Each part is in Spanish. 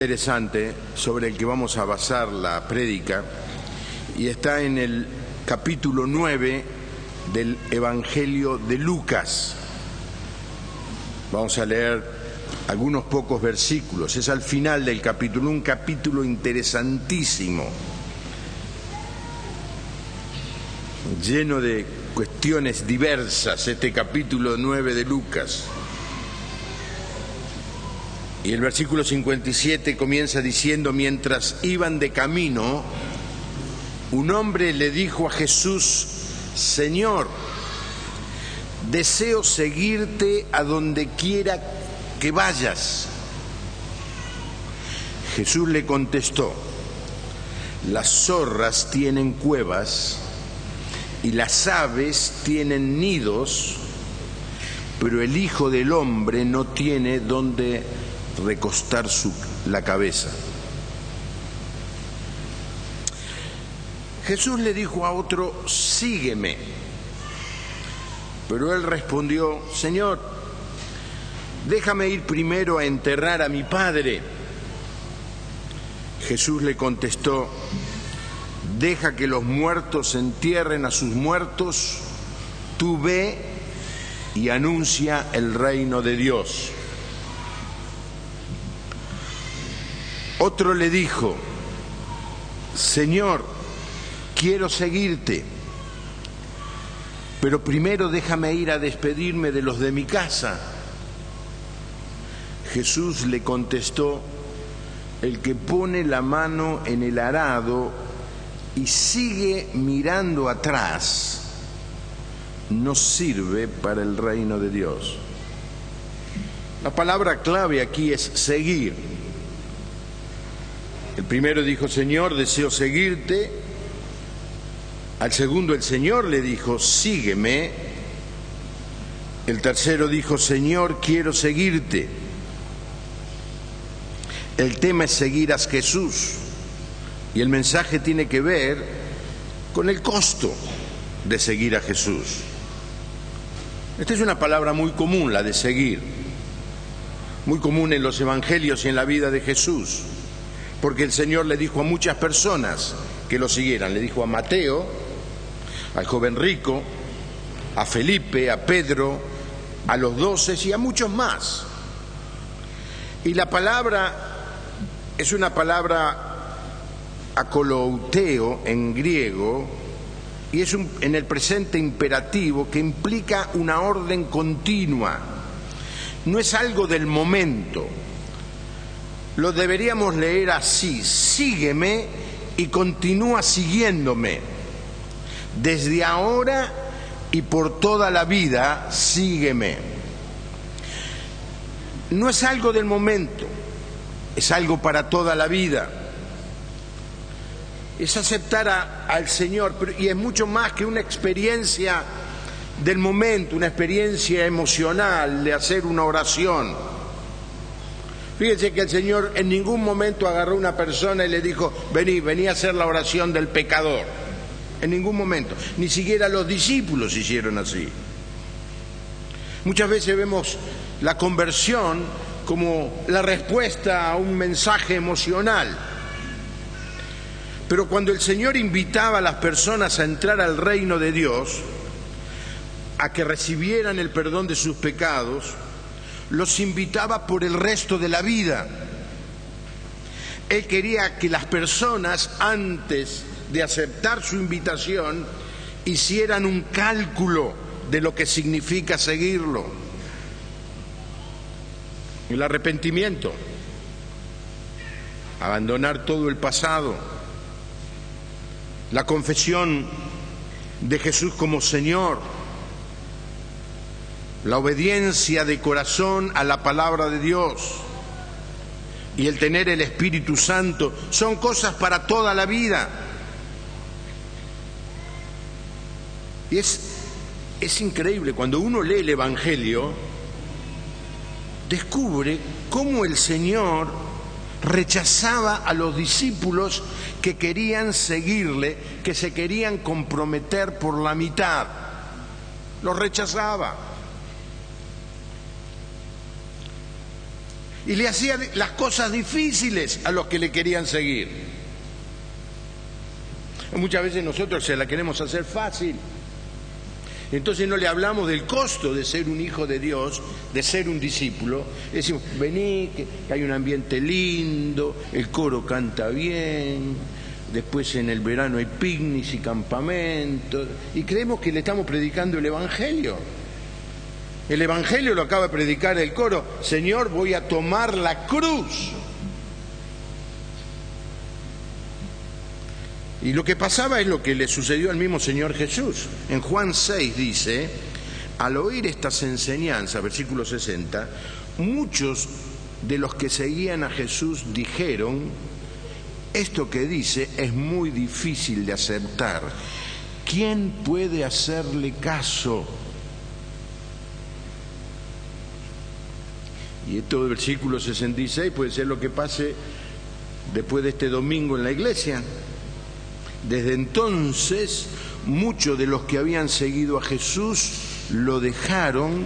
Interesante sobre el que vamos a basar la prédica, y está en el capítulo 9 del Evangelio de Lucas. Vamos a leer algunos pocos versículos. Es al final del capítulo, un capítulo interesantísimo, lleno de cuestiones diversas, este capítulo 9 de Lucas. Y el versículo 57 comienza diciendo: mientras iban de camino, un hombre le dijo a Jesús: Señor, deseo seguirte a donde quiera que vayas. Jesús le contestó: las zorras tienen cuevas y las aves tienen nidos, pero el Hijo del Hombre no tiene donde recostar la cabeza. Jesús le dijo a otro: sígueme. Pero él respondió: Señor, déjame ir primero a enterrar a mi padre. Jesús le contestó: deja que los muertos entierren a sus muertos, tú ve y anuncia el reino de Dios. Otro le dijo: Señor, quiero seguirte, pero primero déjame ir a despedirme de los de mi casa. Jesús le contestó: el que pone la mano en el arado y sigue mirando atrás no sirve para el reino de Dios. La palabra clave aquí es seguir. El primero dijo: Señor, deseo seguirte. Al segundo el Señor le dijo: sígueme. El tercero dijo: Señor, quiero seguirte. El tema es seguir a Jesús, y el mensaje tiene que ver con el costo de seguir a Jesús. Esta es una palabra muy común, la de seguir, muy común en los evangelios y en la vida de Jesús, porque el Señor le dijo a muchas personas que lo siguieran. Le dijo a Mateo, al joven rico, a Felipe, a Pedro, a los 12 y a muchos más. Y la palabra es una palabra akolouteo en griego, y es en el presente imperativo que implica una orden continua. No es algo del momento. Lo deberíamos leer así: sígueme y continúa siguiéndome. Desde ahora y por toda la vida, sígueme. No es algo del momento, es algo para toda la vida. Es aceptar al Señor, y es mucho más que una experiencia del momento, una experiencia emocional de hacer una oración. Fíjense que el Señor en ningún momento agarró a una persona y le dijo: vení a hacer la oración del pecador. En ningún momento. Ni siquiera los discípulos hicieron así. Muchas veces vemos la conversión como la respuesta a un mensaje emocional. Pero cuando el Señor invitaba a las personas a entrar al reino de Dios, a que recibieran el perdón de sus pecados, los invitaba por el resto de la vida. Él quería que las personas, antes de aceptar su invitación, hicieran un cálculo de lo que significa seguirlo. El arrepentimiento, abandonar todo el pasado, la confesión de Jesús como Señor, la obediencia de corazón a la palabra de Dios y el tener el Espíritu Santo son cosas para toda la vida. Y es increíble, cuando uno lee el Evangelio, descubre cómo el Señor rechazaba a los discípulos que querían seguirle, que se querían comprometer por la mitad. Los rechazaba. y le hacía las cosas difíciles a los que le querían seguir. Muchas veces nosotros se la queremos hacer fácil. Entonces no le hablamos del costo de ser un hijo de Dios, de ser un discípulo. Decimos, vení, que hay un ambiente lindo, el coro canta bien, después en el verano hay picnics y campamentos, y creemos que le estamos predicando el Evangelio. El Evangelio lo acaba de predicar el coro: Señor, voy a tomar la cruz. Y lo que pasaba es lo que le sucedió al mismo Señor Jesús. En Juan 6 dice, al oír estas enseñanzas, versículo 60, muchos de los que seguían a Jesús dijeron, esto que dice es muy difícil de aceptar. ¿Quién puede hacerle caso? Y esto del versículo 66 puede ser lo que pase después de este domingo en la iglesia. Desde entonces, muchos de los que habían seguido a Jesús lo dejaron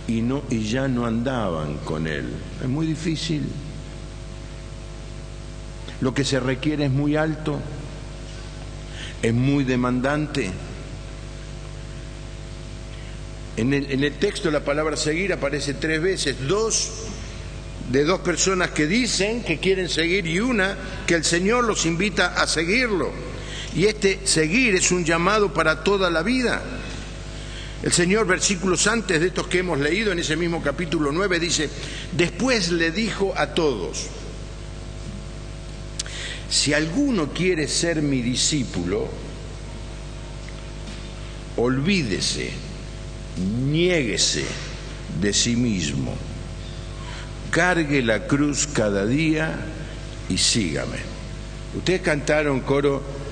y ya no andaban con él. Es muy difícil. Lo que se requiere es muy alto, es muy demandante. En el texto la palabra seguir aparece 3 veces, dos personas que dicen que quieren seguir y una que el Señor los invita a seguirlo. Y este seguir es un llamado para toda la vida. El Señor, versículos antes de estos que hemos leído en ese mismo capítulo 9, dice, después le dijo a todos, si alguno quiere ser mi discípulo, olvídese, niéguese de sí mismo, cargue la cruz cada día y sígame. Ustedes cantaron coro,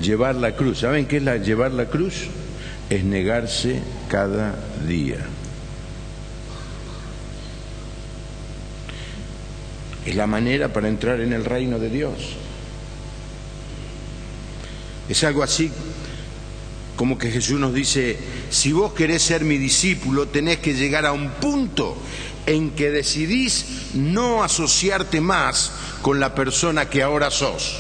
llevar la cruz. ¿Saben qué es llevar la cruz? Es negarse cada día. Es la manera para entrar en el reino de Dios. Es algo así como que Jesús nos dice, si vos querés ser mi discípulo, tenés que llegar a un punto en que decidís no asociarte más con la persona que ahora sos.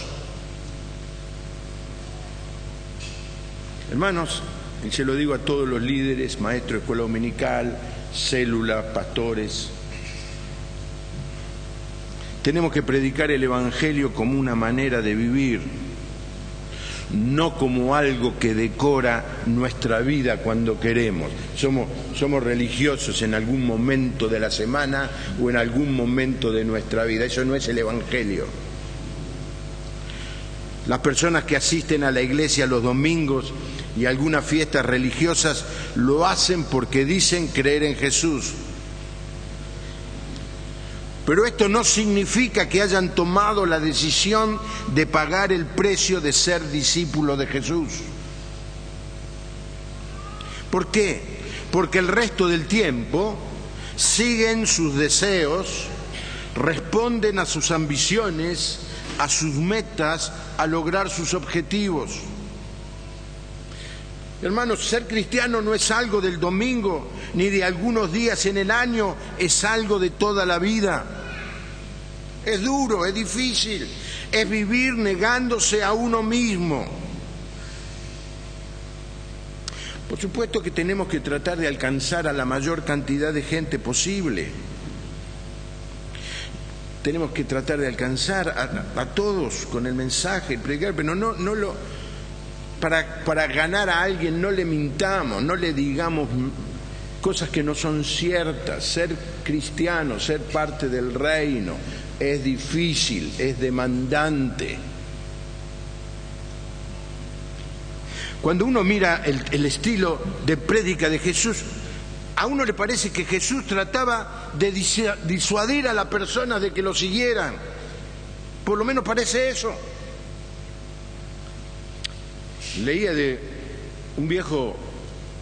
Hermanos, y se lo digo a todos los líderes, maestros de escuela dominical, células, pastores, tenemos que predicar el Evangelio como una manera de vivir, no como algo que decora nuestra vida cuando queremos. Somos religiosos en algún momento de la semana o en algún momento de nuestra vida. Eso no es el Evangelio. Las personas que asisten a la iglesia los domingos y a algunas fiestas religiosas lo hacen porque dicen creer en Jesús. Pero esto no significa que hayan tomado la decisión de pagar el precio de ser discípulo de Jesús. ¿Por qué? Porque el resto del tiempo siguen sus deseos, responden a sus ambiciones, a sus metas, a lograr sus objetivos. Hermanos, ser cristiano no es algo del domingo ni de algunos días en el año, es algo de toda la vida. Es duro, es difícil, es vivir negándose a uno mismo. Por supuesto que tenemos que tratar de alcanzar a la mayor cantidad de gente posible. Tenemos que tratar de alcanzar a todos con el mensaje, predicar, pero para ganar a alguien no le mintamos, no le digamos cosas que no son ciertas. Ser cristiano, ser parte del reino, es difícil, es demandante. Cuando uno mira el estilo de prédica de Jesús, a uno le parece que Jesús trataba de disuadir a la persona de que lo siguieran. Por lo menos parece eso. Leía de un viejo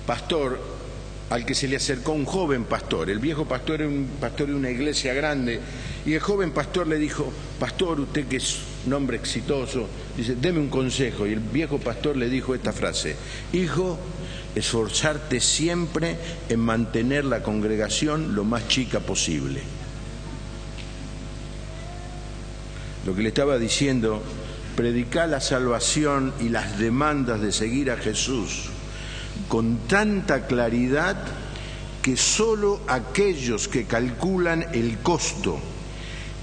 pastor al que se le acercó un joven pastor. El viejo pastor era un pastor de una iglesia grande y el joven pastor le dijo, pastor, usted que es un hombre exitoso, dice, deme un consejo. Y el viejo pastor le dijo esta frase, hijo, esforzarte siempre en mantener la congregación lo más chica posible. Lo que le estaba diciendo, predicar la salvación y las demandas de seguir a Jesús con tanta claridad que solo aquellos que calculan el costo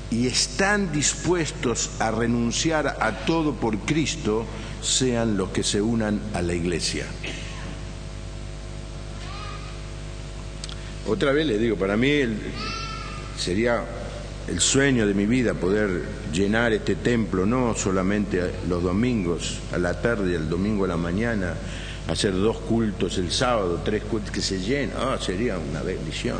y están dispuestos a renunciar a todo por Cristo sean los que se unan a la iglesia. Otra vez le digo, para mí sería el sueño de mi vida poder llenar este templo, no solamente los domingos a la tarde y el domingo a la mañana, hacer 2 cultos el sábado, 3 cultos, que se llenen. Sería una bendición.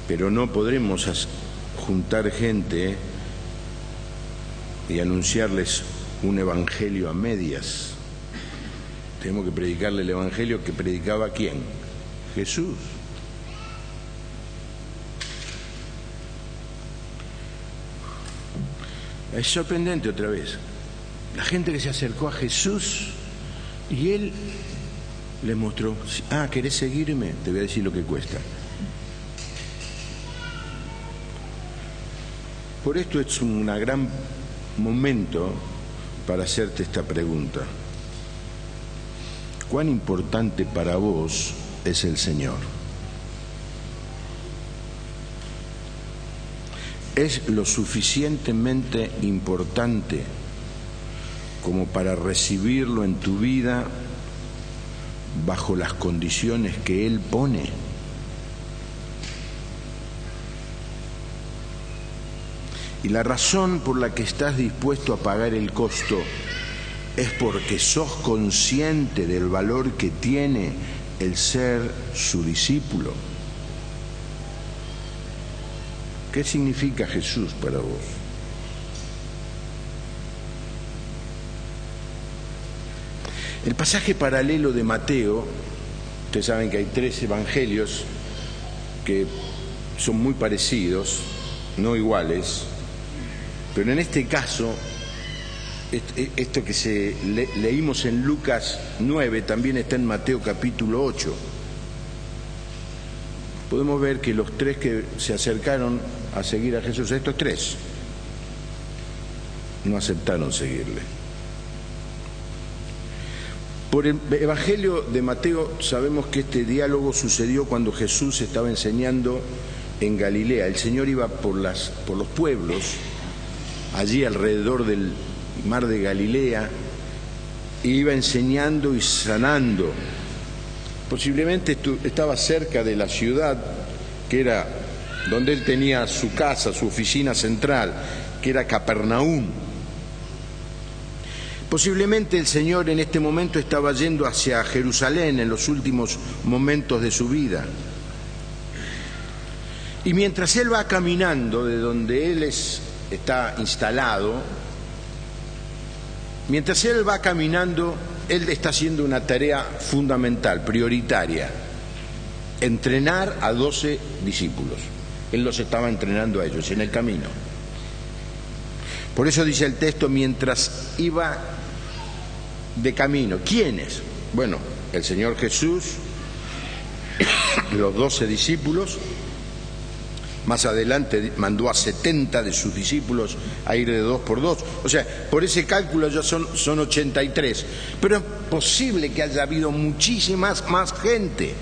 Pero no podremos juntar gente y anunciarles un evangelio a medias. Tenemos que predicarle el evangelio que predicaba ¿quién? Jesús. Es sorprendente otra vez. La gente que se acercó a Jesús y Él le mostró, ¿querés seguirme? Te voy a decir lo que cuesta. Por esto es un gran momento para hacerte esta pregunta. ¿Cuán importante para vos es el Señor? ¿Es lo suficientemente importante como para recibirlo en tu vida bajo las condiciones que Él pone? Y la razón por la que estás dispuesto a pagar el costo es porque sos consciente del valor que tiene el ser su discípulo. ¿Qué significa Jesús para vos? El pasaje paralelo de Mateo, ustedes saben que hay 3 evangelios que son muy parecidos, no iguales, pero en este caso, esto que leímos en Lucas 9 también está en Mateo capítulo 8. Podemos ver que los 3 que se acercaron a seguir a Jesús, estos 3 no aceptaron seguirle. Por el Evangelio de Mateo sabemos que este diálogo sucedió cuando Jesús estaba enseñando en Galilea. El Señor iba por los pueblos, allí alrededor del mar de Galilea, e iba enseñando y sanando. Posiblemente estaba cerca de la ciudad, que era donde él tenía su casa, su oficina central, que era Capernaum. Posiblemente el Señor en este momento estaba yendo hacia Jerusalén en los últimos momentos de su vida. Y mientras él va caminando de donde él está instalado, mientras él va caminando, él está haciendo una tarea fundamental, prioritaria: entrenar a 12 discípulos. Él los estaba entrenando a ellos en el camino. Por eso dice el texto, mientras iba de camino. ¿Quiénes? Bueno, el Señor Jesús, los 12 discípulos. Más adelante mandó a 70 de sus discípulos a ir de 2 por 2. O sea, por ese cálculo ya son 83. Pero es posible que haya habido muchísimas más gente.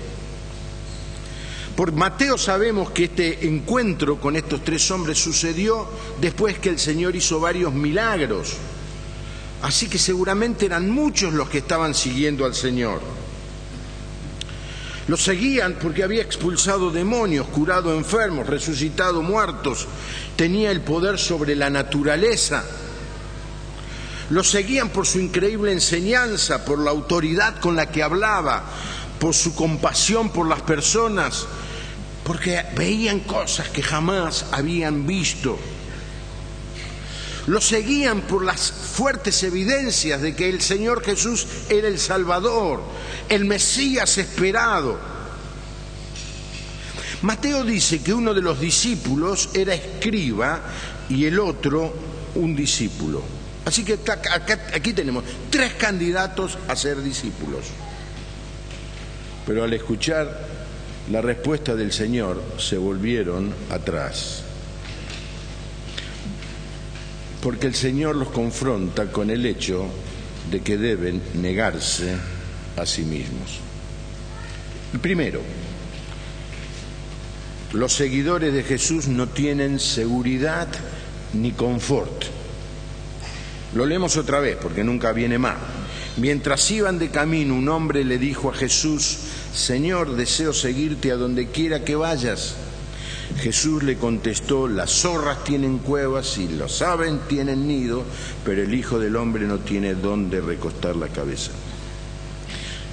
Por Mateo sabemos que este encuentro con estos 3 hombres sucedió después que el Señor hizo varios milagros. Así que seguramente eran muchos los que estaban siguiendo al Señor. Los seguían porque había expulsado demonios, curado enfermos, resucitado muertos, tenía el poder sobre la naturaleza. Los seguían por su increíble enseñanza, por la autoridad con la que hablaba, por su compasión por las personas, porque veían cosas que jamás habían visto. Los seguían por las fuertes evidencias de que el Señor Jesús era el Salvador, el Mesías esperado. Mateo dice que uno de los discípulos era escriba y el otro un discípulo. Así que aquí tenemos 3 candidatos a ser discípulos. Pero al escuchar la respuesta del Señor, se volvieron atrás. Porque el Señor los confronta con el hecho de que deben negarse a sí mismos. El primero, los seguidores de Jesús no tienen seguridad ni confort. Lo leemos otra vez porque nunca viene más. Mientras iban de camino, un hombre le dijo a Jesús: Señor, deseo seguirte a donde quiera que vayas. Jesús le contestó: las zorras tienen cuevas y los aves tienen nido, pero el Hijo del Hombre no tiene dónde recostar la cabeza.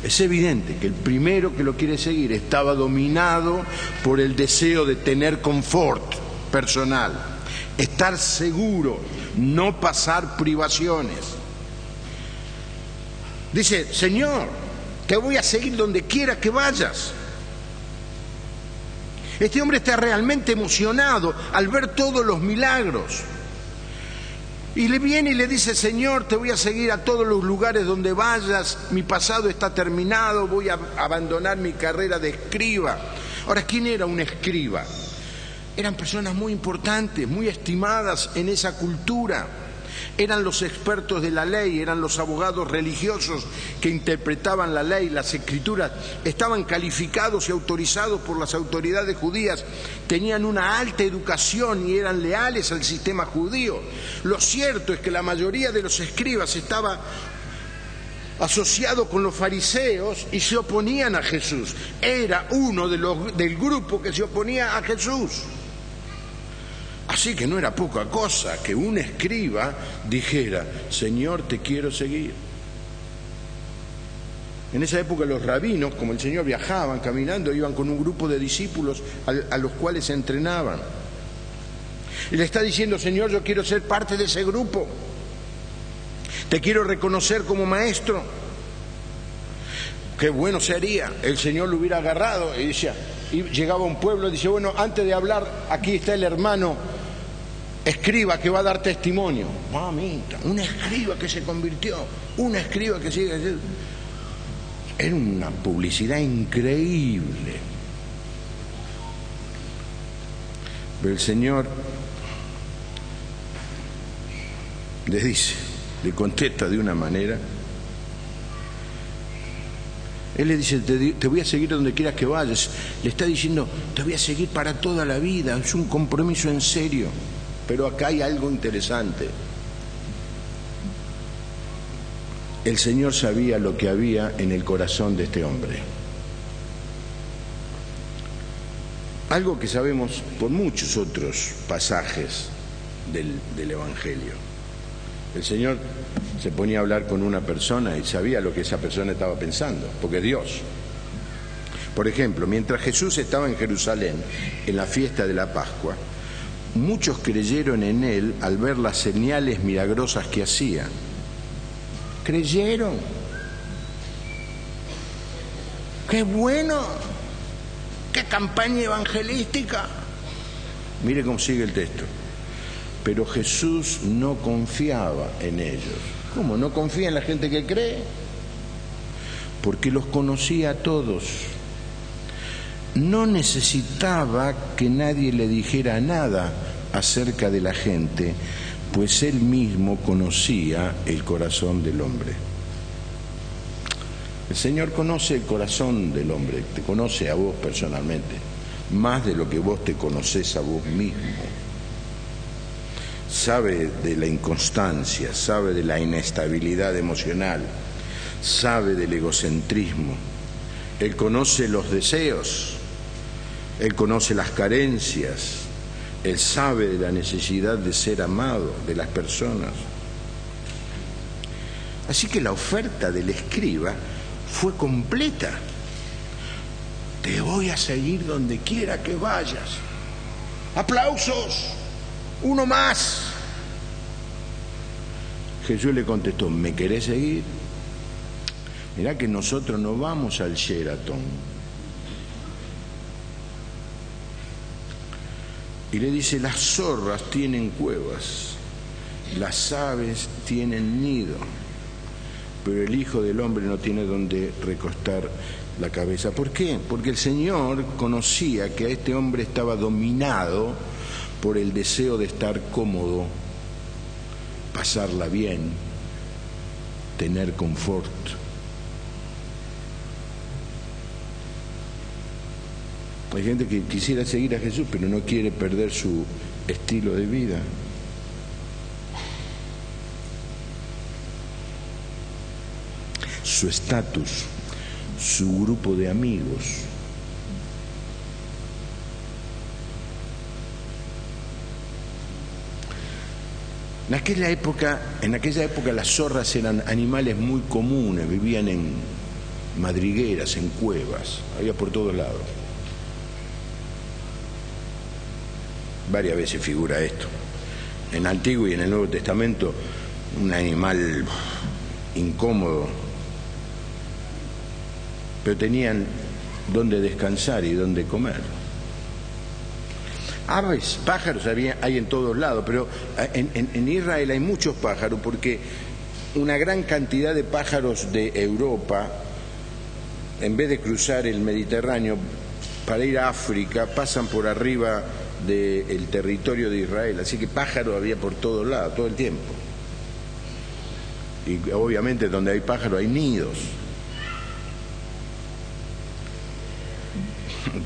Es evidente que el primero que lo quiere seguir estaba dominado por el deseo de tener confort personal, estar seguro, no pasar privaciones. Dice: Señor, te voy a seguir donde quiera que vayas. Este hombre está realmente emocionado al ver todos los milagros. Y le viene y le dice: Señor, te voy a seguir a todos los lugares donde vayas, mi pasado está terminado, voy a abandonar mi carrera de escriba. Ahora, ¿quién era un escriba? Eran personas muy importantes, muy estimadas en esa cultura. Eran los expertos de la ley, eran los abogados religiosos que interpretaban la ley, las escrituras. Estaban calificados y autorizados por las autoridades judías. Tenían una alta educación y eran leales al sistema judío. Lo cierto es que la mayoría de los escribas estaba asociado con los fariseos y se oponían a Jesús. Era uno del grupo que se oponía a Jesús. Así que no era poca cosa que un escriba dijera: Señor, te quiero seguir. En esa época los rabinos, como el Señor, viajaban caminando, iban con un grupo de discípulos a los cuales se entrenaban. Y le está diciendo: Señor, yo quiero ser parte de ese grupo. Te quiero reconocer como maestro. Qué bueno sería. El Señor lo hubiera agarrado y decía, y llegaba a un pueblo y dice: bueno, antes de hablar, aquí está el hermano escriba que va a dar testimonio. Mamita, un escriba que se convirtió, un escriba que sigue. Era una publicidad increíble. Pero el Señor le dice, le contesta de una manera. Él le dice: te voy a seguir donde quieras que vayas. Le está diciendo: te voy a seguir para toda la vida. Es un compromiso en serio. Pero acá hay algo interesante. El Señor sabía lo que había en el corazón de este hombre. Algo que sabemos por muchos otros pasajes del Evangelio. El Señor se ponía a hablar con una persona y sabía lo que esa persona estaba pensando, porque es Dios. Por ejemplo, mientras Jesús estaba en Jerusalén, en la fiesta de la Pascua, muchos creyeron en Él al ver las señales milagrosas que hacía. ¿Creyeron? ¡Qué bueno! ¡Qué campaña evangelística! Mire cómo sigue el texto. Pero Jesús no confiaba en ellos. ¿Cómo? ¿No confía en la gente que cree? Porque los conocía a todos. No necesitaba que nadie le dijera nada acerca de la gente, pues él mismo conocía el corazón del hombre. El Señor conoce el corazón del hombre, te conoce a vos personalmente, más de lo que vos te conocés a vos mismo. Sabe de la inconstancia, sabe de la inestabilidad emocional, sabe del egocentrismo. Él conoce los deseos, Él conoce las carencias, Él sabe de la necesidad de ser amado de las personas. Así que la oferta del escriba fue completa. Te voy a seguir donde quiera que vayas. ¡Aplausos! ¡Uno más! Jesús le contestó: ¿me querés seguir? Mirá que nosotros no vamos al Sheraton. Y le dice: las zorras tienen cuevas, las aves tienen nido, pero el Hijo del Hombre no tiene donde recostar la cabeza. ¿Por qué? Porque el Señor conocía que a este hombre estaba dominado por el deseo de estar cómodo, pasarla bien, tener confort. Hay gente que quisiera seguir a Jesús, pero no quiere perder su estilo de vida. Su estatus, su grupo de amigos. En aquella época las zorras eran animales muy comunes, vivían en madrigueras, en cuevas, había por todos lados. Varias veces figura esto. En el Antiguo y en el Nuevo Testamento, un animal incómodo, pero tenían dónde descansar y dónde comer. Aves, pájaros hay en todos lados, pero en Israel hay muchos pájaros porque una gran cantidad de pájaros de Europa, en vez de cruzar el Mediterráneo para ir a África, pasan por arriba del territorio de Israel, así que pájaros había por todos lados, todo el tiempo. Y obviamente donde hay pájaros hay nidos.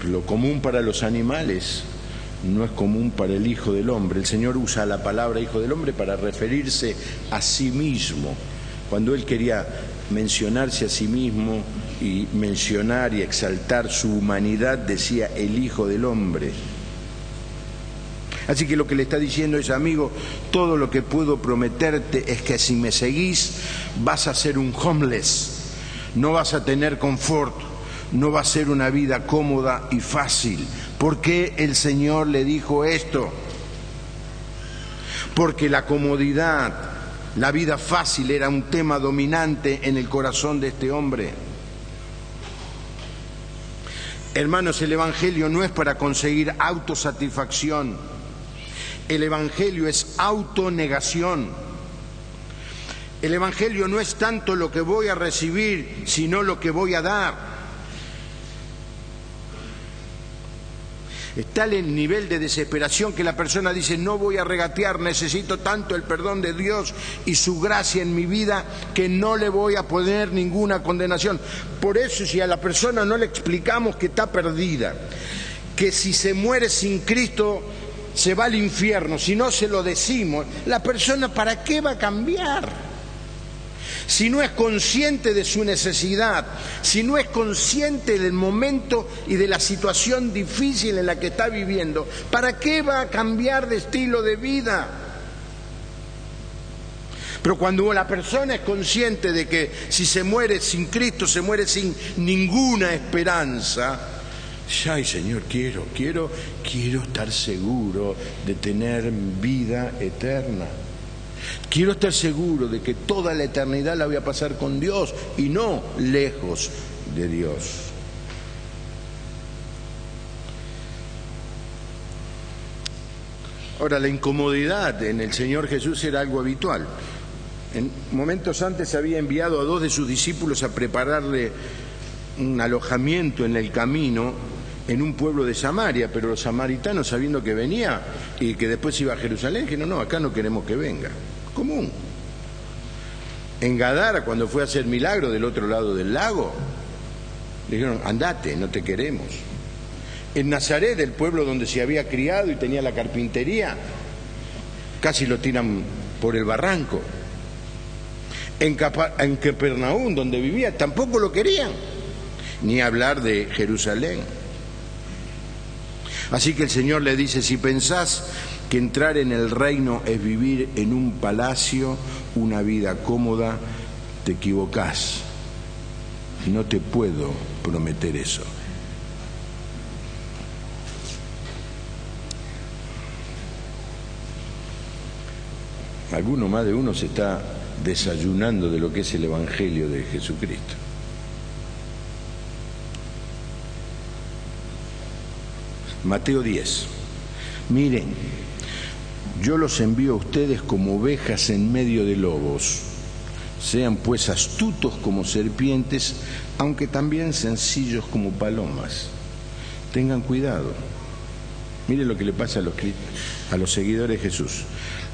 Lo común para los animales no es común para el Hijo del Hombre. El Señor usa la palabra Hijo del Hombre para referirse a sí mismo. Cuando Él quería mencionarse a sí mismo y mencionar y exaltar su humanidad, decía el Hijo del Hombre. Así que lo que le está diciendo es: amigo, todo lo que puedo prometerte es que si me seguís vas a ser un homeless, no vas a tener confort, no va a ser una vida cómoda y fácil. ¿Por qué el Señor le dijo esto? Porque la comodidad, la vida fácil era un tema dominante en el corazón de este hombre. Hermanos, el Evangelio no es para conseguir autosatisfacción. El Evangelio es autonegación. El Evangelio no es tanto lo que voy a recibir, sino lo que voy a dar. Es tal el nivel de desesperación que la persona dice: no voy a regatear, necesito tanto el perdón de Dios y su gracia en mi vida que no le voy a poner ninguna condenación. Por eso, si a la persona no le explicamos que está perdida, que si se muere sin Cristo se va al infierno, si no se lo decimos, la persona ¿para qué va a cambiar? Si no es consciente de su necesidad, si no es consciente del momento y de la situación difícil en la que está viviendo, ¿para qué va a cambiar de estilo de vida? Pero cuando la persona es consciente de que si se muere sin Cristo, se muere sin ninguna esperanza, ay Señor, quiero estar seguro de tener vida eterna. Quiero estar seguro de que toda la eternidad la voy a pasar con Dios y no lejos de Dios. Ahora, la incomodidad en el Señor Jesús era algo habitual. En momentos antes había enviado a 2 de sus discípulos a prepararle un alojamiento en el camino en un pueblo de Samaria, pero los samaritanos, sabiendo que venía y que después iba a Jerusalén, dijeron: no, acá no queremos que venga. Común. En Gadara, cuando fue a hacer milagro del otro lado del lago, le dijeron: andate, no te queremos. En Nazaret, el pueblo donde se había criado y tenía la carpintería, casi lo tiran por el barranco. En Capernaum, donde vivía, tampoco lo querían, ni hablar de Jerusalén. Así que el Señor le dice: si pensás que entrar en el reino es vivir en un palacio, una vida cómoda, te equivocás. No te puedo prometer eso. Alguno más de uno se está desayunando de lo que es el Evangelio de Jesucristo. Mateo 10. Miren, yo los envío a ustedes como ovejas en medio de lobos. Sean pues astutos como serpientes, aunque también sencillos como palomas. Tengan cuidado. Mire lo que le pasa a los seguidores de Jesús.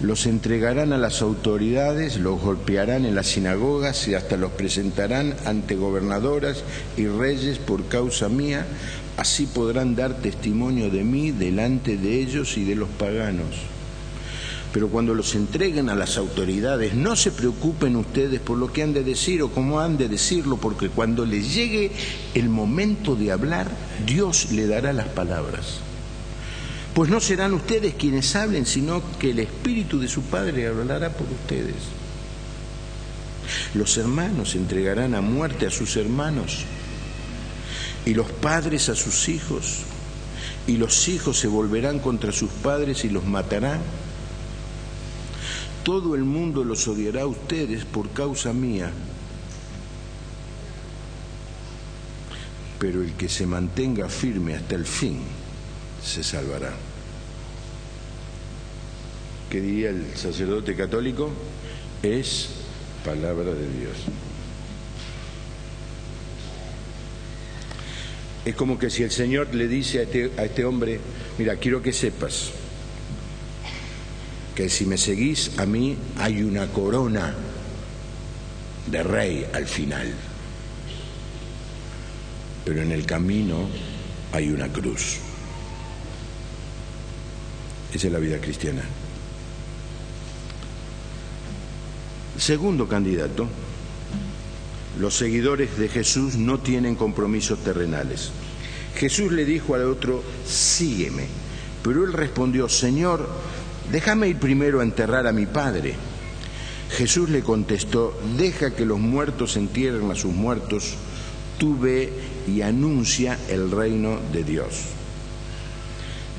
Los entregarán a las autoridades, los golpearán en las sinagogas y hasta los presentarán ante gobernadoras y reyes por causa mía. Así podrán dar testimonio de mí delante de ellos y de los paganos. Pero cuando los entreguen a las autoridades, no se preocupen ustedes por lo que han de decir o cómo han de decirlo, porque cuando les llegue el momento de hablar, Dios le dará las palabras. Pues no serán ustedes quienes hablen, sino que el Espíritu de su Padre hablará por ustedes. Los hermanos entregarán a muerte a sus hermanos, y los padres a sus hijos, y los hijos se volverán contra sus padres y los matarán. Todo el mundo los odiará a ustedes por causa mía, pero el que se mantenga firme hasta el fin se salvará. ¿Qué diría el sacerdote católico? Es palabra de Dios. Es como que si el Señor le dice a este hombre: mira, quiero que sepas que si me seguís a mí hay una corona de rey al final, pero en el camino hay una cruz. Esa es la vida cristiana. Segundo candidato: los seguidores de Jesús no tienen compromisos terrenales. Jesús le dijo al otro: sígueme. Pero él respondió: Señor, déjame ir primero a enterrar a mi padre. Jesús le contestó: deja que los muertos entierren a sus muertos, tú ve y anuncia el reino de Dios.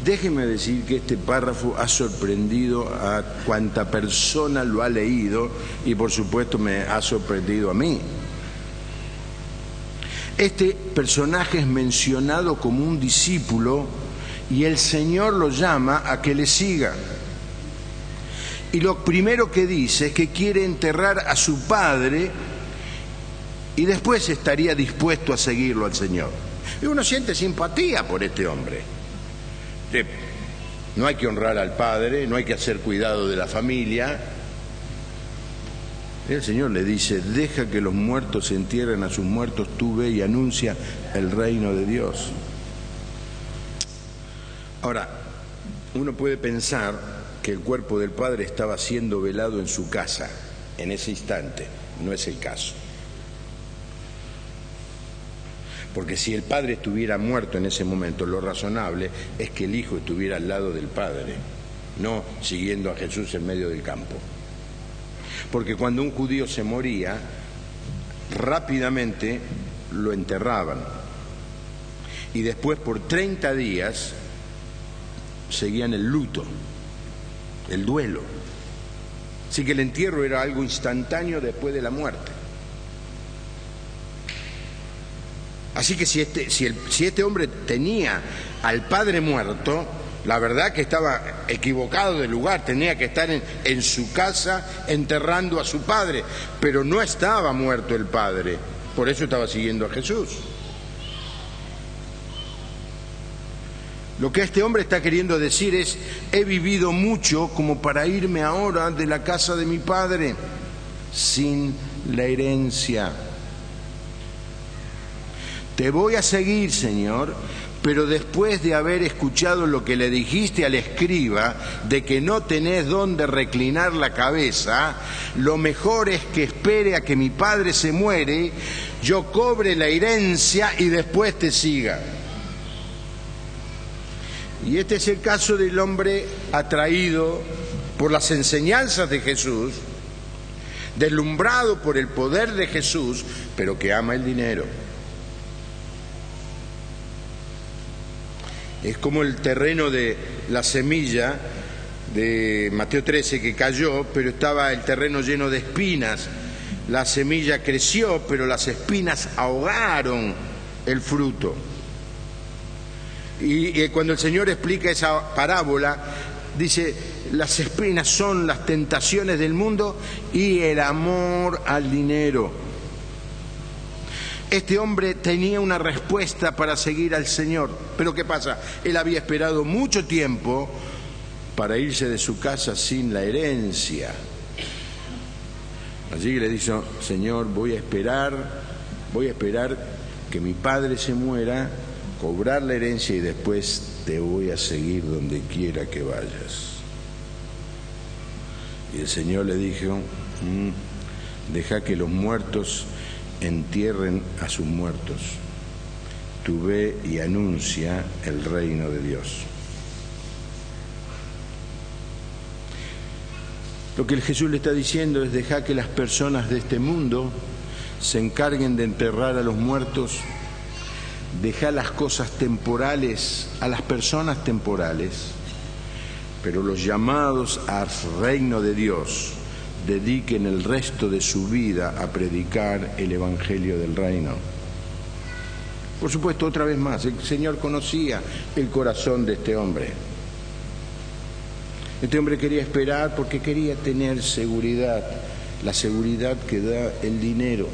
Déjeme decir que este párrafo ha sorprendido a cuanta persona lo ha leído y por supuesto me ha sorprendido a mí. Este personaje es mencionado como un discípulo y el Señor lo llama a que le siga. Y lo primero que dice es que quiere enterrar a su padre y después estaría dispuesto a seguirlo al Señor. Y uno siente simpatía por este hombre. No hay que honrar al padre, no hay que hacer cuidado de la familia. El Señor le dice: deja que los muertos se entierren a sus muertos, tú ve y anuncia el reino de Dios. Ahora, uno puede pensar que el cuerpo del Padre estaba siendo velado en su casa en ese instante. No es el caso. Porque si el Padre estuviera muerto en ese momento, lo razonable es que el Hijo estuviera al lado del Padre, no siguiendo a Jesús en medio del campo. Porque cuando un judío se moría, rápidamente lo enterraban. Y después por 30 días seguían el luto, el duelo. Así que el entierro era algo instantáneo después de la muerte. Así que si este hombre tenía al padre muerto, la verdad que estaba equivocado de lugar, tenía que estar en su casa enterrando a su padre, pero no estaba muerto el padre, por eso estaba siguiendo a Jesús. Lo que este hombre está queriendo decir es: he vivido mucho como para irme ahora de la casa de mi padre sin la herencia. Te voy a seguir, Señor, pero después de haber escuchado lo que le dijiste al escriba de que no tenés dónde reclinar la cabeza, lo mejor es que espere a que mi padre se muere, yo cobre la herencia y después te siga. Y este es el caso del hombre atraído por las enseñanzas de Jesús, deslumbrado por el poder de Jesús, pero que ama el dinero. Es como el terreno de la semilla de Mateo 13 que cayó, pero estaba el terreno lleno de espinas. La semilla creció, pero las espinas ahogaron el fruto. Y cuando el Señor explica esa parábola, dice, las espinas son las tentaciones del mundo y el amor al dinero. Este hombre tenía una respuesta para seguir al Señor, pero ¿qué pasa? Él había esperado mucho tiempo para irse de su casa sin la herencia. Allí le dijo, Señor, voy a esperar que mi padre se muera, cobrar la herencia y después te voy a seguir donde quiera que vayas. Y el Señor le dijo, deja que los muertos entierren a sus muertos. Tú ve y anuncia el reino de Dios. Lo que el Jesús le está diciendo es dejar que las personas de este mundo se encarguen de enterrar a los muertos, dejar las cosas temporales a las personas temporales, pero los llamados al reino de Dios dediquen el resto de su vida a predicar el evangelio del reino. Por supuesto, otra vez más, el Señor conocía el corazón de este hombre. Este hombre quería esperar porque quería tener seguridad, la seguridad que da el dinero.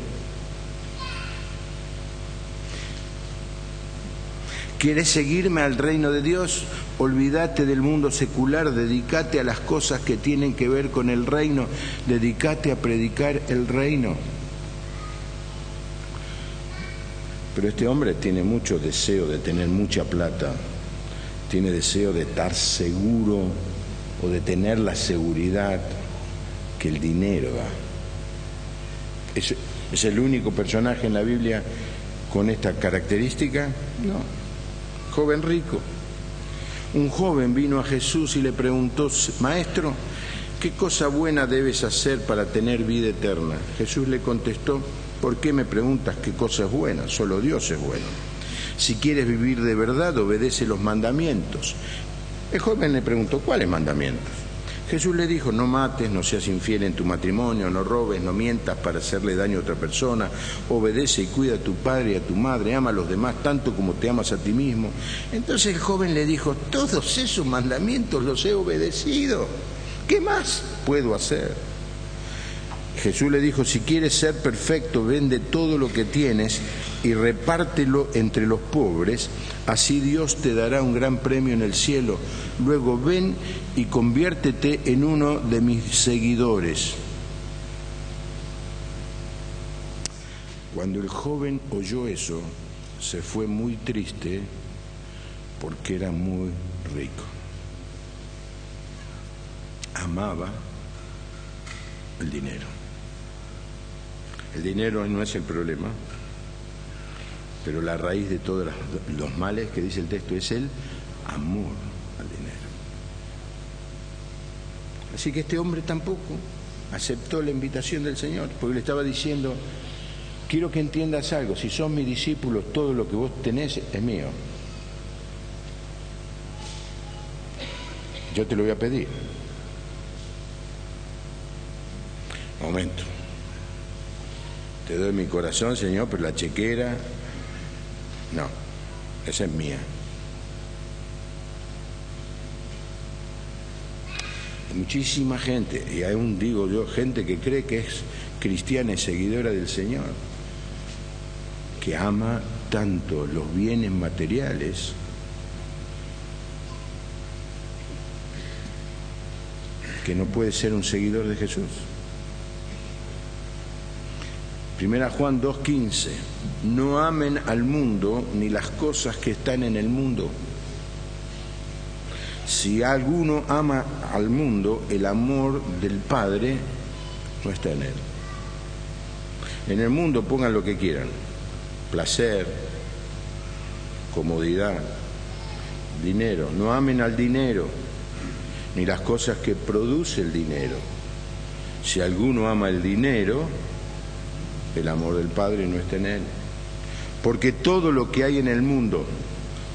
¿Quieres seguirme al reino de Dios? Olvídate del mundo secular, dedícate a las cosas que tienen que ver con el reino, dedícate a predicar el reino. Pero este hombre tiene mucho deseo de tener mucha plata, tiene deseo de estar seguro o de tener la seguridad que el dinero da. ¿Es el único personaje en la Biblia con esta característica? No. Joven rico. Un joven vino a Jesús y le preguntó, Maestro, ¿qué cosa buena debes hacer para tener vida eterna? Jesús le contestó, ¿por qué me preguntas qué cosa es buena? Solo Dios es bueno. Si quieres vivir de verdad, obedece los mandamientos. El joven le preguntó, ¿cuáles mandamientos? Jesús le dijo, no mates, no seas infiel en tu matrimonio, no robes, no mientas para hacerle daño a otra persona, obedece y cuida a tu padre y a tu madre, ama a los demás tanto como te amas a ti mismo. Entonces el joven le dijo, todos esos mandamientos los he obedecido, ¿qué más puedo hacer? Jesús le dijo, si quieres ser perfecto, vende todo lo que tienes y repártelo entre los pobres, así Dios te dará un gran premio en el cielo. Luego ven y conviértete en uno de mis seguidores. Cuando el joven oyó eso, se fue muy triste porque era muy rico. Amaba el dinero. El dinero no es el problema, pero la raíz de todos los males que dice el texto es el amor al dinero. Así que este hombre tampoco aceptó la invitación del Señor, porque le estaba diciendo, quiero que entiendas algo, si son mis discípulos, todo lo que vos tenés es mío. Yo te lo voy a pedir. Momento. Te doy mi corazón, Señor, pero la chequera, no, esa es mía. Hay muchísima gente, y aún digo yo, gente que cree que es cristiana y seguidora del Señor, que ama tanto los bienes materiales que no puede ser un seguidor de Jesús. Primera Juan 2:15, no amen al mundo ni las cosas que están en el mundo. Si alguno ama al mundo, el amor del Padre no está en él. En el mundo pongan lo que quieran, placer, comodidad, dinero. No amen al dinero ni las cosas que produce el dinero. Si alguno ama el dinero, el amor del Padre no está en él. Porque todo lo que hay en el mundo,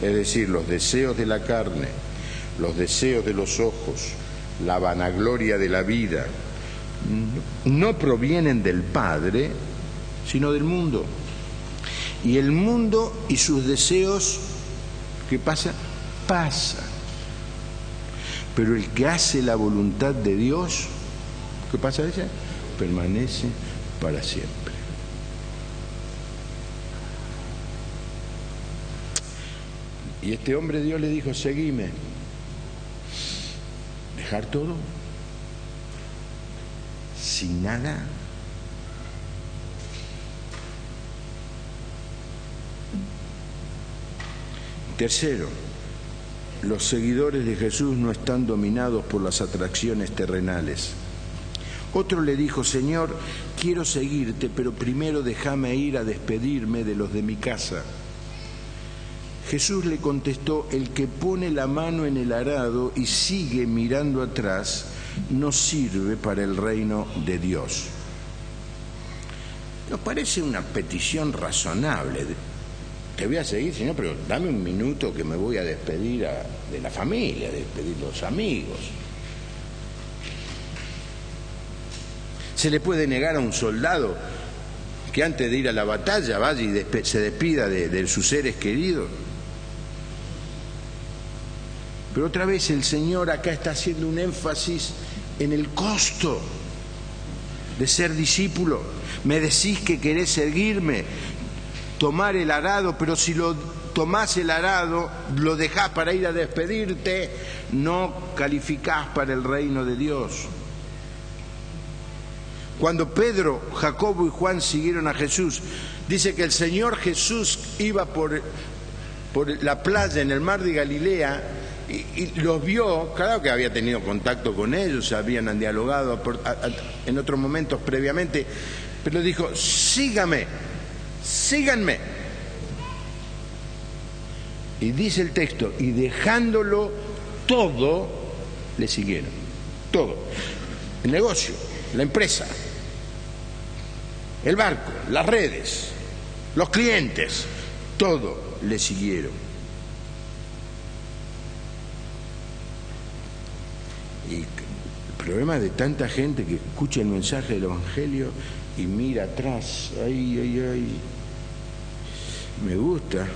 es decir, los deseos de la carne, los deseos de los ojos, la vanagloria de la vida, no provienen del Padre, sino del mundo. Y el mundo y sus deseos, ¿qué pasa? Pasan. Pero el que hace la voluntad de Dios, ¿qué pasa? Dice, permanece para siempre. Y este hombre, Dios le dijo, seguime. Dejar todo, sin nada. Tercero, los seguidores de Jesús no están dominados por las atracciones terrenales. Otro le dijo, Señor, quiero seguirte, pero primero déjame ir a despedirme de los de mi casa. Jesús le contestó, el que pone la mano en el arado y sigue mirando atrás, no sirve para el reino de Dios. Nos parece una petición razonable. Te voy a seguir, Señor, pero dame un minuto que me voy a despedir de la familia, despedir de los amigos. ¿Se le puede negar a un soldado que antes de ir a la batalla vaya y se despida de sus seres queridos? Pero otra vez el Señor acá está haciendo un énfasis en el costo de ser discípulo. Me decís que querés seguirme, tomar el arado, pero si lo tomás el arado, lo dejás para ir a despedirte, no calificás para el reino de Dios. Cuando Pedro, Jacobo y Juan siguieron a Jesús, dice que el Señor Jesús iba por la playa en el mar de Galilea y los vio. Claro que había tenido contacto con ellos, habían dialogado en otros momentos previamente, pero dijo, síganme. Y dice el texto, y dejándolo todo, le siguieron. Todo. El negocio, la empresa, el barco, las redes, los clientes, todo le siguieron. Y el problema de tanta gente que escucha el mensaje del Evangelio y mira atrás, ay, me gusta,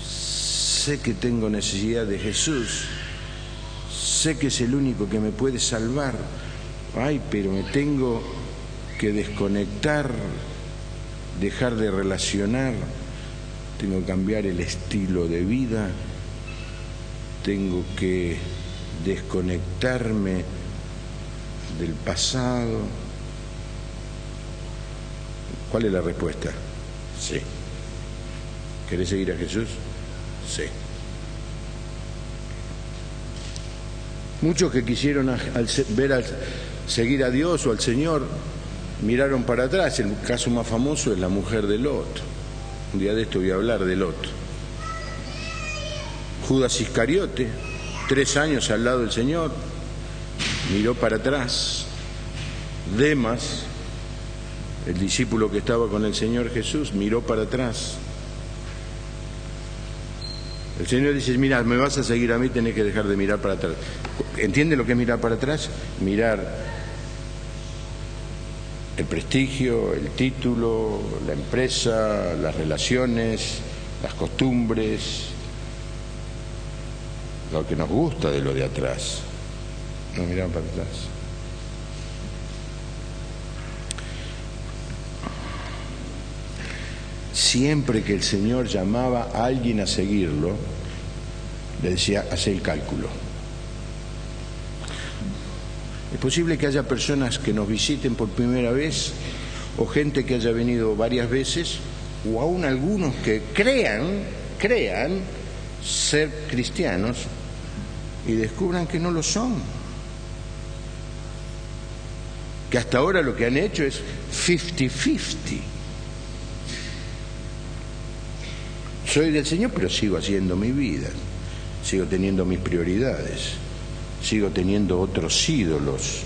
sé que tengo necesidad de Jesús, sé que es el único que me puede salvar, pero me tengo que desconectar, dejar de relacionar, tengo que cambiar el estilo de vida, tengo que desconectarme del pasado. ¿Cuál es la respuesta? Sí. ¿Querés seguir a Jesús? Sí. Muchos que quisieron seguir a Dios o al Señor miraron para atrás. El caso más famoso es la mujer de Lot. Un día de esto voy a hablar de Lot. Judas Iscariote, 3 años al lado del Señor, miró para atrás. Demas, el discípulo que estaba con el Señor Jesús, miró para atrás. El Señor dice, mira, me vas a seguir a mí, tenés que dejar de mirar para atrás. ¿Entiende lo que es mirar para atrás? Mirar el prestigio, el título, la empresa, las relaciones, las costumbres, lo que nos gusta de lo de atrás. No mirar para atrás. Siempre que el Señor llamaba a alguien a seguirlo, le decía, haz el cálculo. Es posible que haya personas que nos visiten por primera vez, o gente que haya venido varias veces, o aún algunos que crean ser cristianos y descubran que no lo son. Que hasta ahora lo que han hecho es 50-50. Soy del Señor, pero sigo haciendo mi vida, sigo teniendo mis prioridades, sigo teniendo otros ídolos,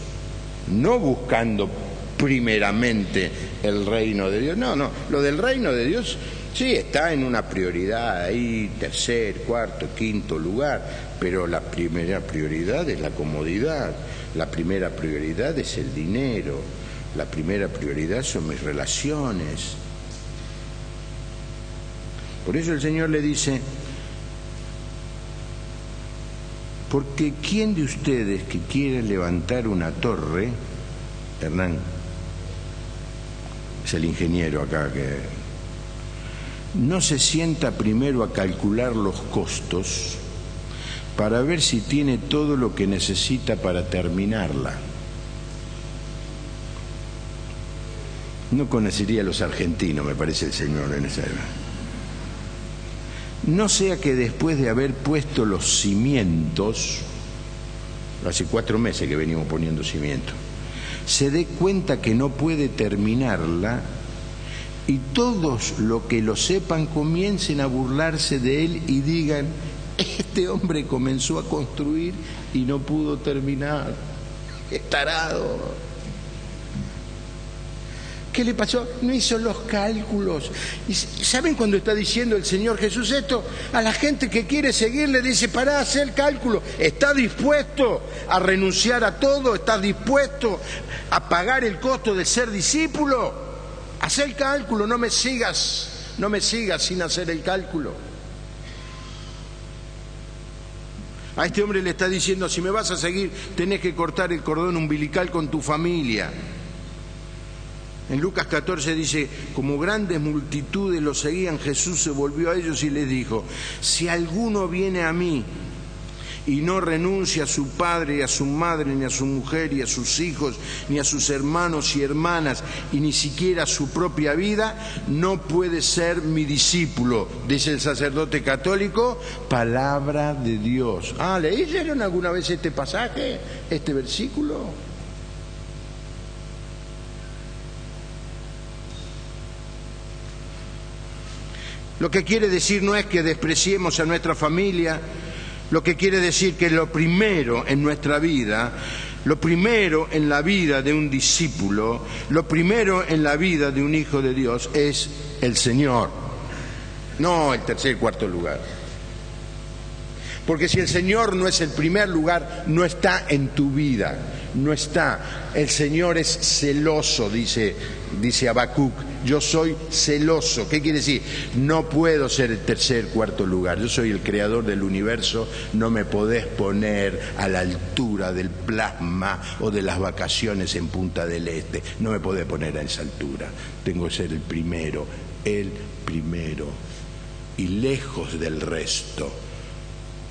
no buscando primeramente el reino de Dios. No, lo del reino de Dios sí está en una prioridad ahí, 3er, 4er, 5.º lugar, pero la primera prioridad es la comodidad, la primera prioridad es el dinero, la primera prioridad son mis relaciones. Por eso el Señor le dice, Porque ¿quién de ustedes que quiere levantar una torre, Hernán, es el ingeniero acá, que no se sienta primero a calcular los costos para ver si tiene todo lo que necesita para terminarla? No conocería a los argentinos, me parece el señor en esa época. No sea que después de haber puesto los cimientos, hace 4 meses que venimos poniendo cimientos, se dé cuenta que no puede terminarla y todos los que lo sepan comiencen a burlarse de él y digan: este hombre comenzó a construir y no pudo terminar, es tarado. ¿Qué le pasó? No hizo los cálculos. ¿Y saben cuando está diciendo el Señor Jesús esto? A la gente que quiere seguirle dice: pará, haz el cálculo. ¿Estás dispuesto a renunciar a todo? ¿Estás dispuesto a pagar el costo de ser discípulo? Haz el cálculo, no me sigas sin hacer el cálculo. A este hombre le está diciendo: si me vas a seguir, tenés que cortar el cordón umbilical con tu familia. En Lucas 14 dice: como grandes multitudes lo seguían, Jesús se volvió a ellos y les dijo: si alguno viene a mí y no renuncia a su padre y a su madre, ni a su mujer y a sus hijos, ni a sus hermanos y hermanas, y ni siquiera a su propia vida, no puede ser mi discípulo, dice el sacerdote católico. Palabra de Dios. ¿Leyeron alguna vez este pasaje, este versículo? Lo que quiere decir no es que despreciemos a nuestra familia, lo que quiere decir que lo primero en nuestra vida, lo primero en la vida de un discípulo, lo primero en la vida de un hijo de Dios es el Señor, no el tercer, cuarto lugar. Porque si el Señor no es el primer lugar, no está en tu vida, no está. El Señor es celoso, dice Habacuc. Yo soy celoso. ¿Qué quiere decir? No puedo ser el tercer, cuarto lugar. Yo soy el creador del universo. No me podés poner a la altura del plasma o de las vacaciones en Punta del Este. No me podés poner a esa altura. Tengo que ser el primero y lejos del resto.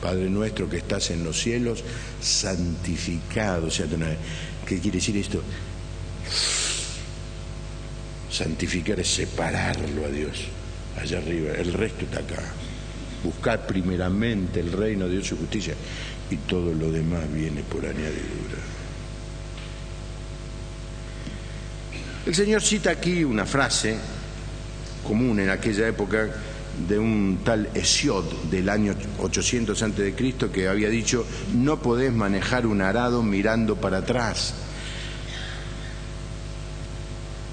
Padre nuestro que estás en los cielos, santificado sea tu nombre. ¿Qué quiere decir esto? Santificar es separarlo a Dios, allá arriba, el resto está acá. Buscar primeramente el reino de Dios y su justicia, y todo lo demás viene por añadidura. El Señor cita aquí una frase común en aquella época de un tal Hesiod del año 800 a.C. que había dicho: no podés manejar un arado mirando para atrás,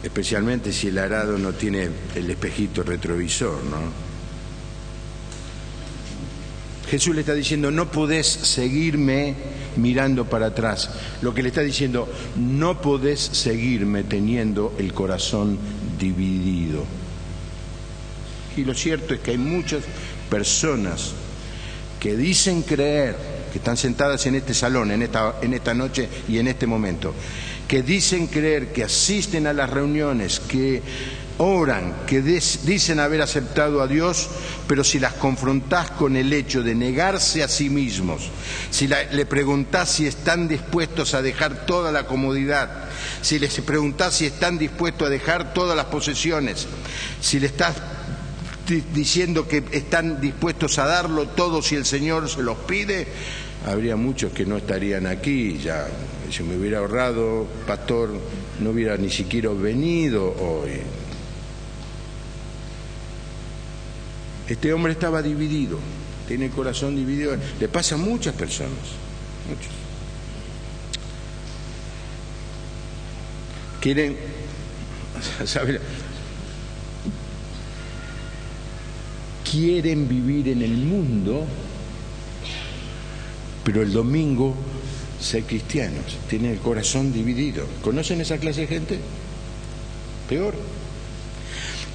especialmente si el arado no tiene el espejito retrovisor, ¿no? Jesús le está diciendo: no podés seguirme mirando para atrás. Lo que le está diciendo: no podés seguirme teniendo el corazón dividido. Y lo cierto es que hay muchas personas que dicen creer, que están sentadas en este salón, en esta noche y en este momento, que dicen creer, que asisten a las reuniones, que oran, que dicen haber aceptado a Dios, pero si las confrontás con el hecho de negarse a sí mismos, si le preguntás si están dispuestos a dejar toda la comodidad, si les preguntás si están dispuestos a dejar todas las posesiones, si le estás diciendo que están dispuestos a darlo todo si el Señor se los pide, habría muchos que no estarían aquí. Ya, si me hubiera ahorrado, pastor, no hubiera ni siquiera venido hoy. Este hombre estaba dividido, tiene el corazón dividido. Le pasa a muchas personas, muchos. Quieren, ¿sabe? Quieren vivir en el mundo, pero el domingo ser cristianos. Tienen el corazón dividido. ¿Conocen esa clase de gente? Peor.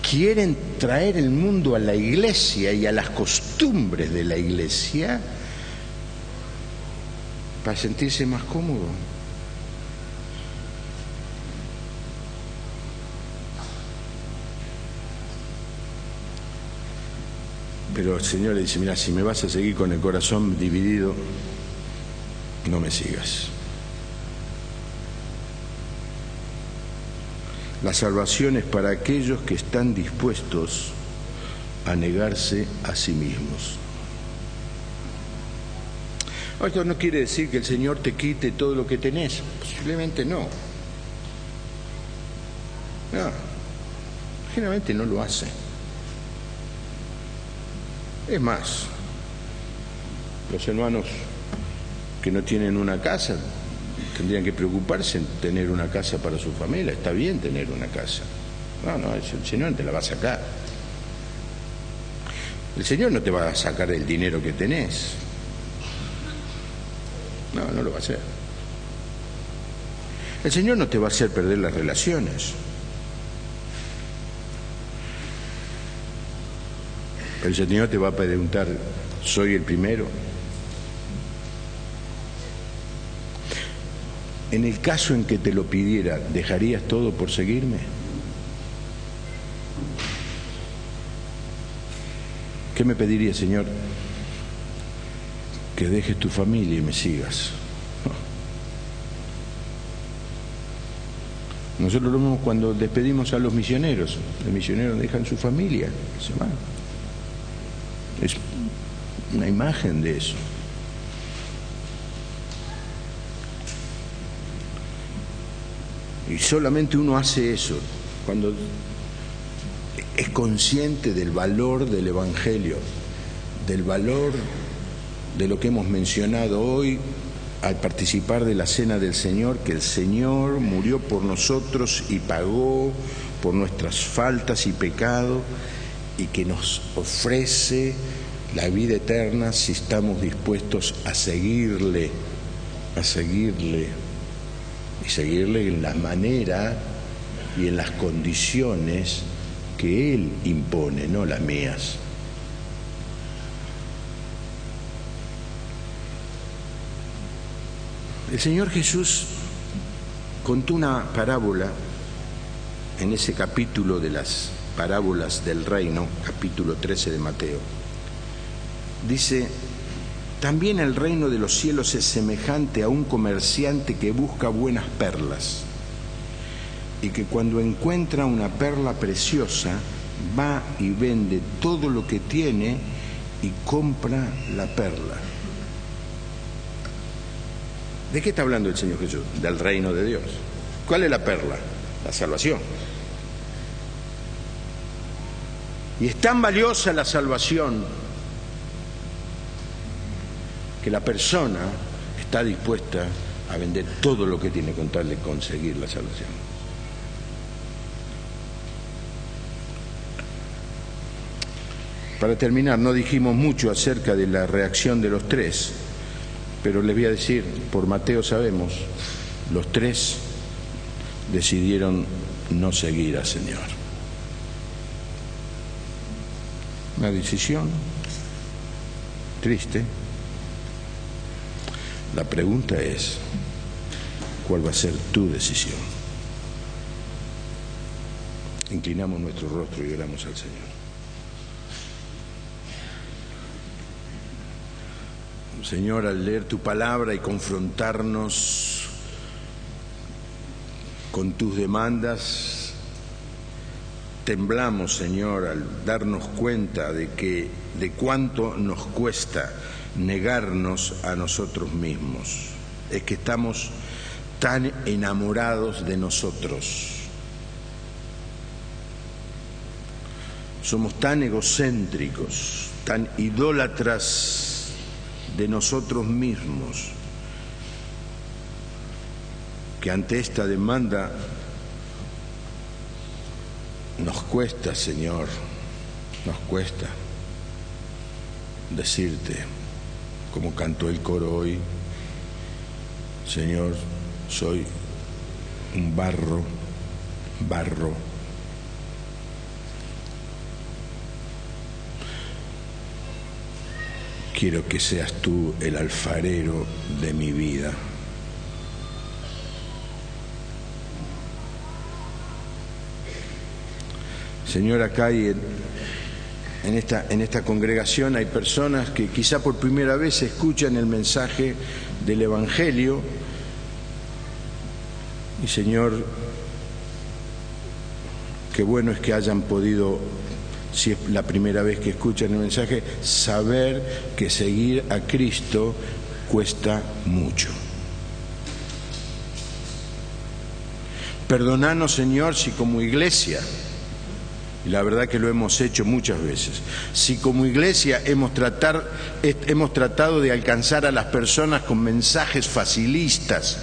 Quieren traer el mundo a la iglesia y a las costumbres de la iglesia, para sentirse más cómodo. Pero el Señor le dice, mira, si me vas a seguir con el corazón dividido, no me sigas. La salvación es para aquellos que están dispuestos a negarse a sí mismos. Esto no quiere decir que el Señor te quite todo lo que tenés, posiblemente no. No, generalmente no lo hace. Es más, los hermanos que no tienen una casa tendrían que preocuparse en tener una casa para su familia. Está bien tener una casa. No, el Señor te la va a sacar. El Señor no te va a sacar el dinero que tenés. No lo va a hacer. El Señor no te va a hacer perder las relaciones. El Señor te va a preguntar, ¿soy el primero? En el caso en que te lo pidiera, ¿dejarías todo por seguirme? ¿Qué me pediría, Señor? Que dejes tu familia y me sigas. Nosotros lo vemos cuando despedimos a los misioneros. Los misioneros dejan su familia y se van. Es una imagen de eso. Y solamente uno hace eso cuando es consciente del valor del Evangelio, del valor de lo que hemos mencionado hoy al participar de la Cena del Señor, que el Señor murió por nosotros y pagó por nuestras faltas y pecados, y que nos ofrece la vida eterna si estamos dispuestos a seguirle y seguirle en la manera y en las condiciones que Él impone, no las mías. El Señor Jesús contó una parábola en ese capítulo de las parábolas del reino, capítulo 13 de Mateo. Dice, también el reino de los cielos es semejante a un comerciante que busca buenas perlas y que cuando encuentra una perla preciosa va y vende todo lo que tiene y compra la perla. ¿De qué está hablando el Señor Jesús? Del reino de Dios. ¿Cuál es la perla? La salvación. Y es tan valiosa la salvación que la persona está dispuesta a vender todo lo que tiene con tal de conseguir la salvación. Para terminar, no dijimos mucho acerca de la reacción de los tres, pero les voy a decir, por Mateo sabemos, los tres decidieron no seguir al Señor. Una decisión triste. La pregunta es, ¿cuál va a ser tu decisión? Inclinamos nuestro rostro y oramos al Señor. Señor, al leer tu palabra y confrontarnos con tus demandas, temblamos, Señor, al darnos cuenta de cuánto nos cuesta negarnos a nosotros mismos. Es que estamos tan enamorados de nosotros. Somos tan egocéntricos, tan idólatras de nosotros mismos, que ante esta demanda nos cuesta, Señor, nos cuesta decirte, como cantó el coro hoy, Señor, soy un barro, quiero que seas tú el alfarero de mi vida. Señor, acá hay en esta congregación hay personas que quizá por primera vez escuchan el mensaje del Evangelio. Y Señor, qué bueno es que hayan podido, si es la primera vez que escuchan el mensaje, saber que seguir a Cristo cuesta mucho. Perdonanos, Señor, si como iglesia, y la verdad que lo hemos hecho muchas veces, si como iglesia hemos tratado de alcanzar a las personas con mensajes facilistas,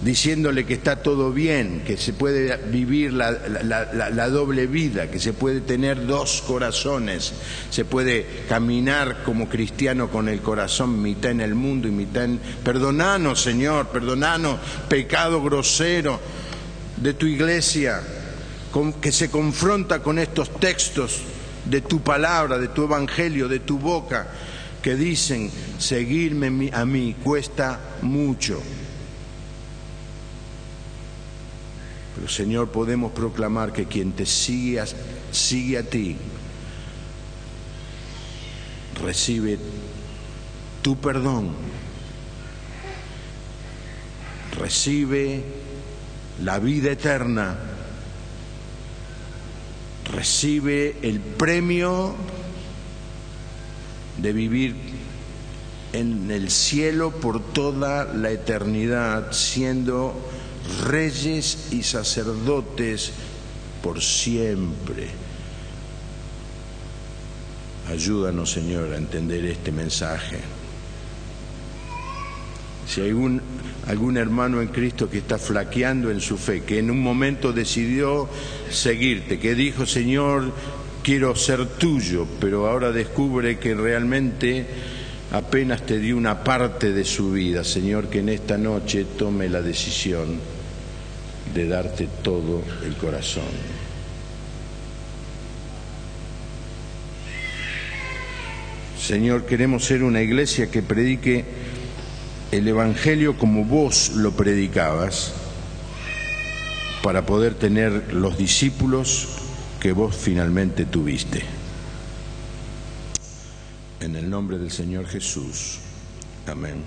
diciéndole que está todo bien, que se puede vivir la doble vida, que se puede tener dos corazones, se puede caminar como cristiano con el corazón mitad en el mundo y mitad en... Perdonanos, Señor, perdonanos, pecado grosero de tu iglesia, que se confronta con estos textos de tu palabra, de tu evangelio, de tu boca, que dicen, seguirme a mí cuesta mucho. Pero, Señor, podemos proclamar que quien te sigue a ti, recibe tu perdón, recibe la vida eterna, recibe el premio de vivir en el cielo por toda la eternidad, siendo reyes y sacerdotes por siempre. Ayúdanos, Señor, a entender este mensaje. Si hay algún hermano en Cristo que está flaqueando en su fe, que en un momento decidió seguirte, que dijo, Señor, quiero ser tuyo, pero ahora descubre que realmente apenas te dio una parte de su vida, Señor, que en esta noche tome la decisión de darte todo el corazón. Señor, queremos ser una iglesia que predique el Evangelio como vos lo predicabas, para poder tener los discípulos que vos finalmente tuviste. En el nombre del Señor Jesús. Amén.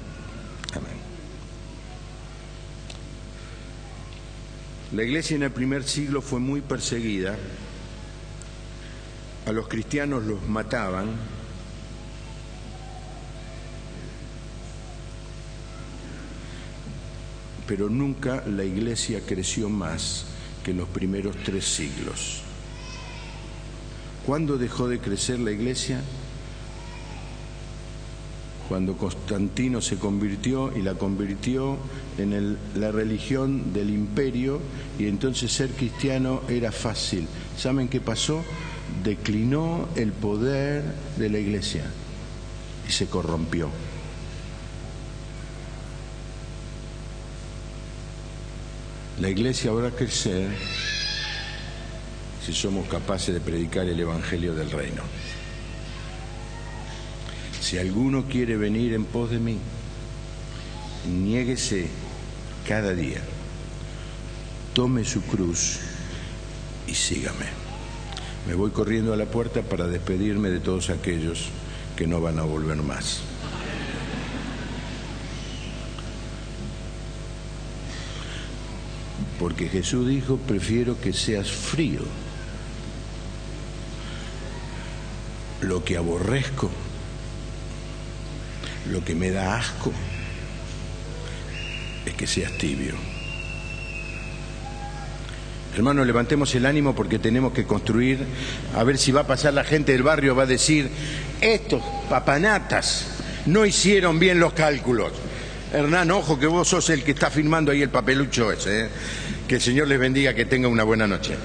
Amén. La iglesia en el primer siglo fue muy perseguida. A los cristianos los mataban. Pero nunca la iglesia creció más que en los primeros 3 siglos. ¿Cuándo dejó de crecer la iglesia? Cuando Constantino se convirtió y la convirtió en la religión del imperio, y entonces ser cristiano era fácil. ¿Saben qué pasó? Declinó el poder de la iglesia y se corrompió. La iglesia va a crecer si somos capaces de predicar el evangelio del reino. Si alguno quiere venir en pos de mí, niéguese cada día, tome su cruz y sígame. Me voy corriendo a la puerta para despedirme de todos aquellos que no van a volver más. Porque Jesús dijo, prefiero que seas frío. Lo que aborrezco, lo que me da asco, es que seas tibio. Hermanos, levantemos el ánimo porque tenemos que construir, a ver si va a pasar la gente del barrio, va a decir, estos papanatas no hicieron bien los cálculos. Hernán, ojo que vos sos el que está firmando ahí el papelucho ese, ¿eh? Que el Señor les bendiga, que tenga una buena noche.